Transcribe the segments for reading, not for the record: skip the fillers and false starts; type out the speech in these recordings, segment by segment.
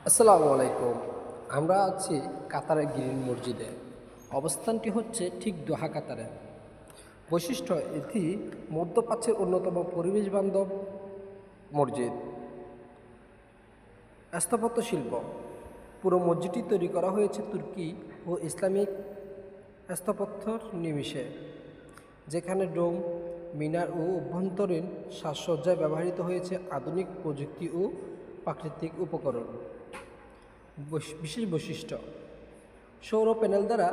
আসসালামু আলাইকুম। আমরা আছি কাতারের গ্রিন মসজিদে। অবস্থানটি হচ্ছে ঠিক দোহা কাতারে। বৈশিষ্ট্য, এটি মধ্যপ্রাচ্যের অন্যতম পরিবেশ বান্ধব মসজিদ। স্থাপত্য শিল্প, পুরো মসজিদটি তৈরি করা হয়েছে তুর্কি ও ইসলামিক স্থাপত্যর নিমিষে, যেখানে ডোম, মিনার ও অভ্যন্তরীণ সাজসজ্জায় ব্যবহৃত হয়েছে আধুনিক প্রযুক্তি ও প্রাকৃতিক উপকরণ। বিশেষ বৈশিষ্ট্য, সৌর প্যানেল দ্বারা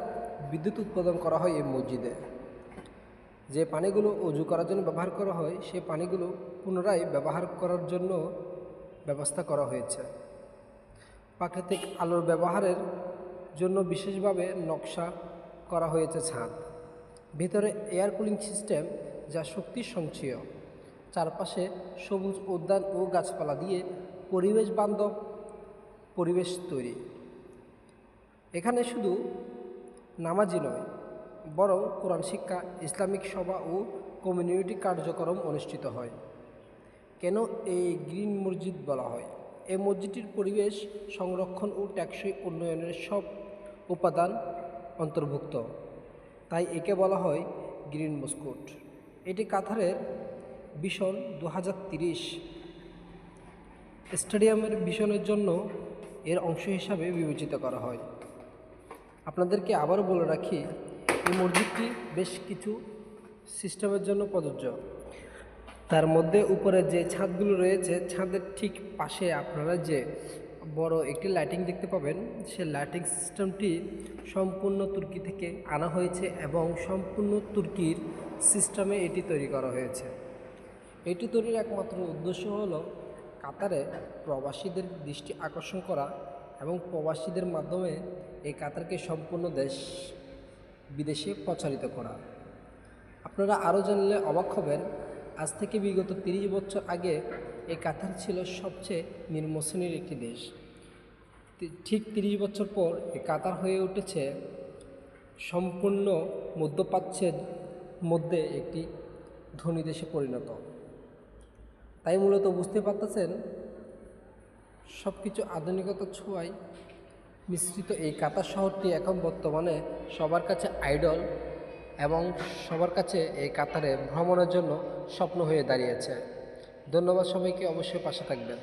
বিদ্যুৎ উৎপাদন করা হয় এই মসজিদে। যে পানিগুলো অজু করার জন্য ব্যবহার করা হয়, সেই পানিগুলো পুনরায় ব্যবহার করার জন্য ব্যবস্থা করা হয়েছে। প্রাকৃতিক আলোর ব্যবহারের জন্য বিশেষভাবে নকশা করা হয়েছে ছাদ। ভিতরে এয়ার কুলিং সিস্টেম, যা শক্তি সঞ্চয়। চারপাশে সবুজ উদ্যান ও গাছপালা দিয়ে পরিবেশ বান্ধব পরিবেশ তৈরি। এখানে শুধু নামাজই নয়, বরং কোরআন শিক্ষা, ইসলামিক সভা ও কমিউনিটি কার্যক্রম অনুষ্ঠিত হয়। কেন এই গ্রিন মসজিদ বলা হয়? এই মসজিদটির পরিবেশ সংরক্ষণ ও টেকসই উন্নয়নের সব উপাদান অন্তর্ভুক্ত, তাই একে বলা হয় গ্রিন মস্কুট। এটি কাতারের ভিশন 2030 স্টেডিয়ামের ভিশনের জন্য এর অংশ হিসাবে বিবেচিত করা হয়। আপনাদেরকে আবারও বলে রাখি, এই মসজিদটি বেশ কিছু সিস্টেমের জন্য প্রযোজ্য। তার মধ্যে উপরে যে ছাদগুলো রয়েছে, ছাদের ঠিক পাশে আপনারা যে বড় একটি লাইটিং দেখতে পাবেন, সে লাইটিং সিস্টেমটি সম্পূর্ণ তুর্কি থেকে আনা হয়েছে এবং সম্পূর্ণ তুর্কির সিস্টেমে এটি তৈরি করা হয়েছে। এটি তৈরির একমাত্র উদ্দেশ্য হলো কাতারে প্রবাসীদের দৃষ্টি আকর্ষণ করা এবং প্রবাসীদের মাধ্যমে এই কাতারকে সম্পূর্ণ দেশ বিদেশে প্রচারিত করা। আপনারা আরও জানলে অবাক হবেন, আজ থেকে বিগত 30 বছর আগে এই কাতার ছিল সবচেয়ে নিম্ন শ্রেণীর একটি দেশ। ঠিক 30 বছর পর এই কাতার হয়ে উঠেছে সম্পূর্ণ মধ্যপ্রাচ্যের মধ্যে একটি ধনী দেশে পরিণত। তাই মূলত বুঝতে পারতেছেন, সব কিছু আধুনিকতার ছোঁয়ায় মিশ্রিত এই কাতার শহরটি এখন বর্তমানে সবার কাছে আইডল এবং সবার কাছে এই কাতারে ভ্রমণের জন্য স্বপ্ন হয়ে দাঁড়িয়েছে। ধন্যবাদ সবাইকে, অবশ্যই পাশে থাকবেন।